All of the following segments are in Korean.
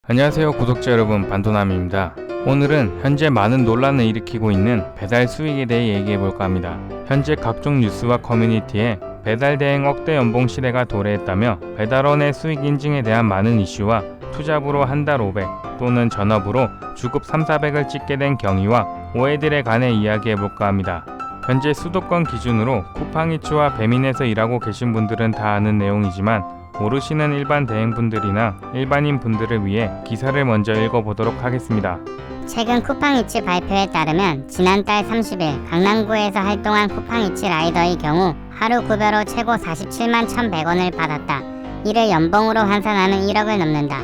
안녕하세요 구독자 여러분, 반도남입니다. 오늘은 현재 많은 논란을 일으키고 있는 배달 수익에 대해 얘기해볼까 합니다. 현재 각종 뉴스와 커뮤니티에 배달 대행 억대 연봉 시대가 도래했다며 배달원의 수익 인증에 대한 많은 이슈와 투잡으로 한 달 500 또는 전업으로 주급 3,400을 찍게 된 경위와 오해들에 관해 이야기해볼까 합니다. 현재 수도권 기준으로 쿠팡이츠와 배민에서 일하고 계신 분들은 다 아는 내용이지만 모르시는 일반 대행분들이나 일반인 분들을 위해 기사를 먼저 읽어보도록 하겠습니다. 최근 쿠팡이츠 발표에 따르면 지난달 30일 강남구에서 활동한 쿠팡이츠 라이더의 경우 하루 급여로 최고 47만 1,100원을 받았다. 이를 연봉으로 환산하면 1억을 넘는다.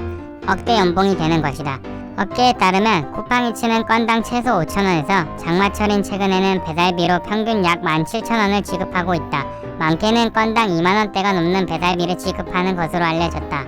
억대 연봉이 되는 것이다. 업계에 따르면 쿠팡이츠는 건당 최소 5,000원에서 장마철인 최근에는 배달비로 평균 약 17,000원을 지급하고 있다. 많게는 건당 2만원대가 넘는 배달비를 지급하는 것으로 알려졌다.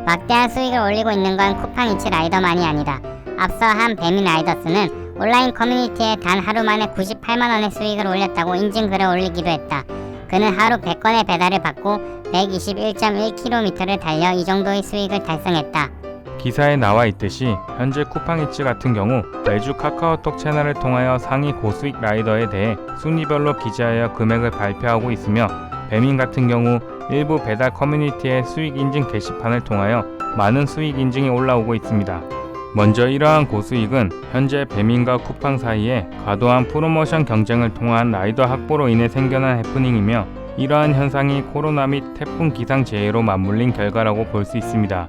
막대한 수익을 올리고 있는 건 쿠팡이츠 라이더만이 아니다. 앞서 한 배민 라이더스는 온라인 커뮤니티에 단 하루 만에 98만원의 수익을 올렸다고 인증글을 올리기도 했다. 그는 하루 100건의 배달을 받고 121.1km를 달려 이 정도의 수익을 달성했다. 기사에 나와 있듯이 현재 쿠팡이츠 같은 경우 매주 카카오톡 채널을 통하여 상위 고수익 라이더에 대해 순위별로 기재하여 금액을 발표하고 있으며, 배민 같은 경우 일부 배달 커뮤니티의 수익 인증 게시판을 통하여 많은 수익 인증이 올라오고 있습니다. 먼저 이러한 고수익은 현재 배민과 쿠팡 사이에 과도한 프로모션 경쟁을 통한 라이더 확보로 인해 생겨난 해프닝이며, 이러한 현상이 코로나 및 태풍 기상재해로 맞물린 결과라고 볼 수 있습니다.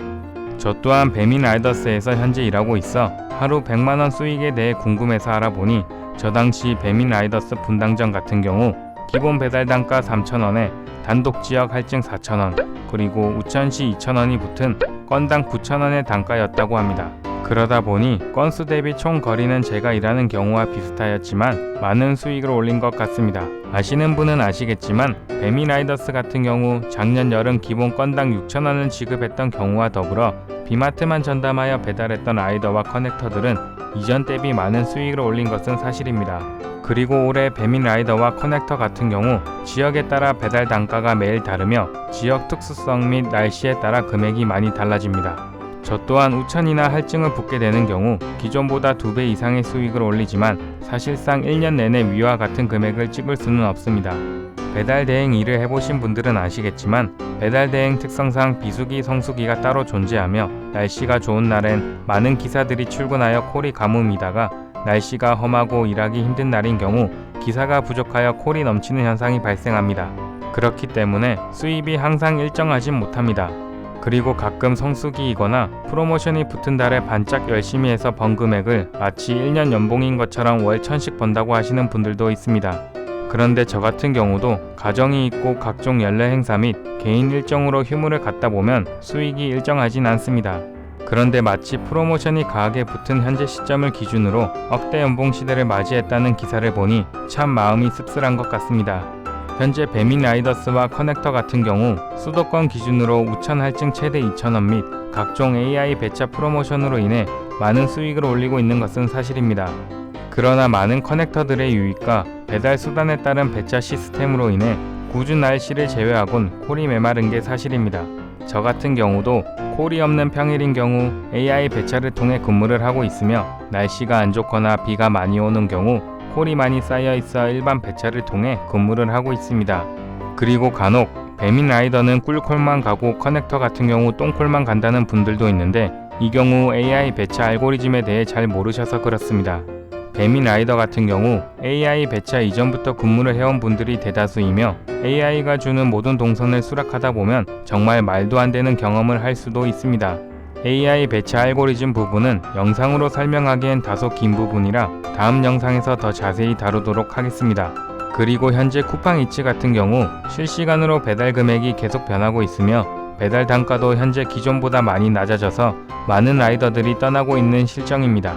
저 또한 배민 라이더스에서 현재 일하고 있어 하루 100만원 수익에 대해 궁금해서 알아보니, 저 당시 배민 라이더스 분당점 같은 경우 기본 배달 단가 3,000원에 단독 지역 할증 4,000원, 그리고 우천시 2,000원이 붙은 건당 9,000원의 단가였다고 합니다. 그러다 보니 건수 대비 총 거리는 제가 일하는 경우와 비슷하였지만 많은 수익을 올린 것 같습니다. 아시는 분은 아시겠지만 배민 라이더스 같은 경우 작년 여름 기본 건당 6,000원을 지급했던 경우와 더불어 비마트만 전담하여 배달했던 라이더와 커넥터들은 이전 대비 많은 수익을 올린 것은 사실입니다. 그리고 올해 배민 라이더와 커넥터 같은 경우 지역에 따라 배달 단가가 매일 다르며 지역 특수성 및 날씨에 따라 금액이 많이 달라집니다. 저 또한 우천이나 할증을 붙게 되는 경우 기존보다 2배 이상의 수익을 올리지만 사실상 1년 내내 위와 같은 금액을 찍을 수는 없습니다. 배달 대행 일을 해보신 분들은 아시겠지만 배달 대행 특성상 비수기, 성수기가 따로 존재하며, 날씨가 좋은 날엔 많은 기사들이 출근하여 콜이 가뭄이다가 날씨가 험하고 일하기 힘든 날인 경우 기사가 부족하여 콜이 넘치는 현상이 발생합니다. 그렇기 때문에 수입이 항상 일정하진 못합니다. 그리고 가끔 성수기이거나 프로모션이 붙은 달에 반짝 열심히 해서 번 금액을 마치 1년 연봉인 것처럼 월 1,000씩 번다고 하시는 분들도 있습니다. 그런데 저 같은 경우도 가정이 있고 각종 연례 행사 및 개인 일정으로 휴무를 갔다 보면 수익이 일정하진 않습니다. 그런데 마치 프로모션이 가하게 붙은 현재 시점을 기준으로 억대 연봉 시대를 맞이했다는 기사를 보니 참 마음이 씁쓸한 것 같습니다. 현재 배민 라이더스와 커넥터 같은 경우 수도권 기준으로 우천 할증 최대 2,000원 및 각종 AI 배차 프로모션으로 인해 많은 수익을 올리고 있는 것은 사실입니다. 그러나 많은 커넥터들의 유입과 배달 수단에 따른 배차 시스템으로 인해 궂은 날씨를 제외하곤 콜이 메마른 게 사실입니다. 저 같은 경우도 콜이 없는 평일인 경우 AI 배차를 통해 근무를 하고 있으며, 날씨가 안 좋거나 비가 많이 오는 경우 콜이 많이 쌓여 있어 일반 배차를 통해 근무를 하고 있습니다. 그리고 간혹 배민 라이더는 꿀콜만 가고 커넥터 같은 경우 똥콜만 간다는 분들도 있는데, 이 경우 AI 배차 알고리즘에 대해 잘 모르셔서 그렇습니다. 배민 라이더 같은 경우 AI 배차 이전부터 근무를 해온 분들이 대다수이며, AI가 주는 모든 동선을 수락하다 보면 정말 말도 안 되는 경험을 할 수도 있습니다. AI 배차 알고리즘 부분은 영상으로 설명하기엔 다소 긴 부분이라 다음 영상에서 더 자세히 다루도록 하겠습니다. 그리고 현재 쿠팡이츠 같은 경우 실시간으로 배달 금액이 계속 변하고 있으며, 배달 단가도 현재 기존보다 많이 낮아져서 많은 라이더들이 떠나고 있는 실정입니다.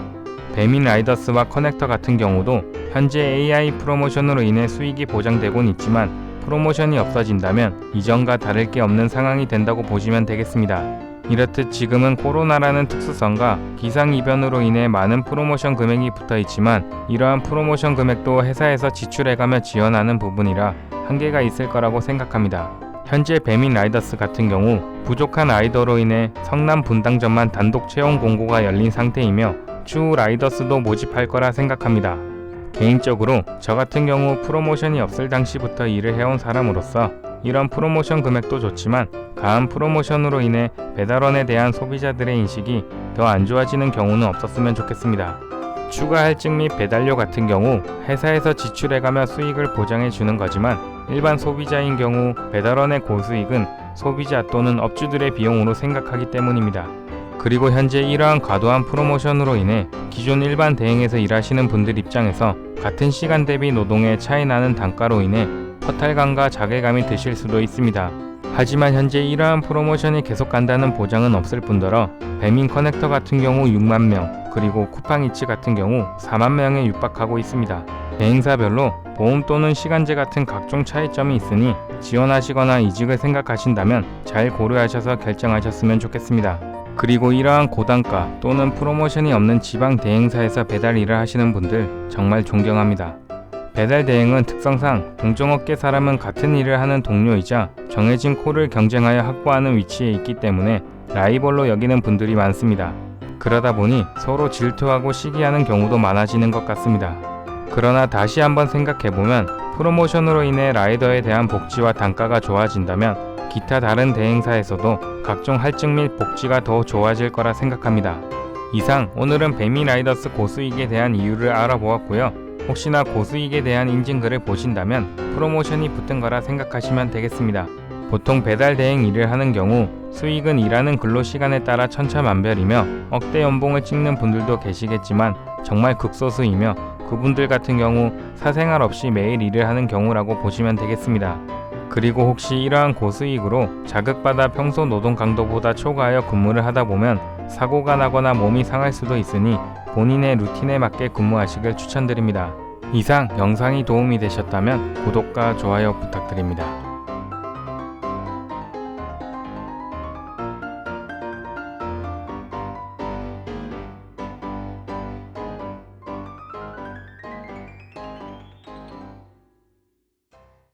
배민 라이더스와 커넥터 같은 경우도 현재 AI 프로모션으로 인해 수익이 보장되곤 있지만, 프로모션이 없어진다면 이전과 다를 게 없는 상황이 된다고 보시면 되겠습니다. 이렇듯 지금은 코로나라는 특수성과 기상이변으로 인해 많은 프로모션 금액이 붙어 있지만, 이러한 프로모션 금액도 회사에서 지출해가며 지원하는 부분이라 한계가 있을 거라고 생각합니다. 현재 배민 라이더스 같은 경우 부족한 라이더로 인해 성남 분당점만 단독 채용 공고가 열린 상태이며 추후 라이더스도 모집할 거라 생각합니다. 개인적으로 저 같은 경우 프로모션이 없을 당시부터 일을 해온 사람으로서 이런 프로모션 금액도 좋지만 가한 프로모션으로 인해 배달원에 대한 소비자들의 인식이 더 안 좋아지는 경우는 없었으면 좋겠습니다. 추가 할증 및 배달료 같은 경우 회사에서 지출해가며 수익을 보장해 주는 거지만 일반 소비자인 경우 배달원의 고수익은 소비자 또는 업주들의 비용으로 생각하기 때문입니다. 그리고 현재 이러한 과도한 프로모션으로 인해 기존 일반 대행에서 일하시는 분들 입장에서 같은 시간 대비 노동의 차이 나는 단가로 인해 허탈감과 자괴감이 드실 수도 있습니다. 하지만 현재 이러한 프로모션이 계속 간다는 보장은 없을 뿐더러 배민 커넥터 같은 경우 6만 명, 그리고 쿠팡이츠 같은 경우 4만 명에 육박하고 있습니다. 대행사별로 보험 또는 시간제 같은 각종 차이점이 있으니 지원하시거나 이직을 생각하신다면 잘 고려하셔서 결정하셨으면 좋겠습니다. 그리고 이러한 고단가 또는 프로모션이 없는 지방 대행사에서 배달 일을 하시는 분들 정말 존경합니다. 배달 대행은 특성상 동종업계 사람은 같은 일을 하는 동료이자 정해진 콜을 경쟁하여 확보하는 위치에 있기 때문에 라이벌로 여기는 분들이 많습니다. 그러다 보니 서로 질투하고 시기하는 경우도 많아지는 것 같습니다. 그러나 다시 한번 생각해보면 프로모션으로 인해 라이더에 대한 복지와 단가가 좋아진다면 기타 다른 대행사에서도 각종 할증 및 복지가 더 좋아질 거라 생각합니다. 이상 오늘은 배민 라이더스 고수익에 대한 이유를 알아보았고요. 혹시나 고수익에 대한 인증글을 보신다면 프로모션이 붙은 거라 생각하시면 되겠습니다. 보통 배달 대행 일을 하는 경우 수익은 일하는 근로시간에 따라 천차만별이며 억대 연봉을 찍는 분들도 계시겠지만 정말 극소수이며 그분들 같은 경우 사생활 없이 매일 일을 하는 경우라고 보시면 되겠습니다. 그리고 혹시 이러한 고수익으로 자극받아 평소 노동 강도보다 초과하여 근무를 하다 보면 사고가 나거나 몸이 상할 수도 있으니 본인의 루틴에 맞게 근무하시길 추천드립니다. 이상 영상이 도움이 되셨다면 구독과 좋아요 부탁드립니다.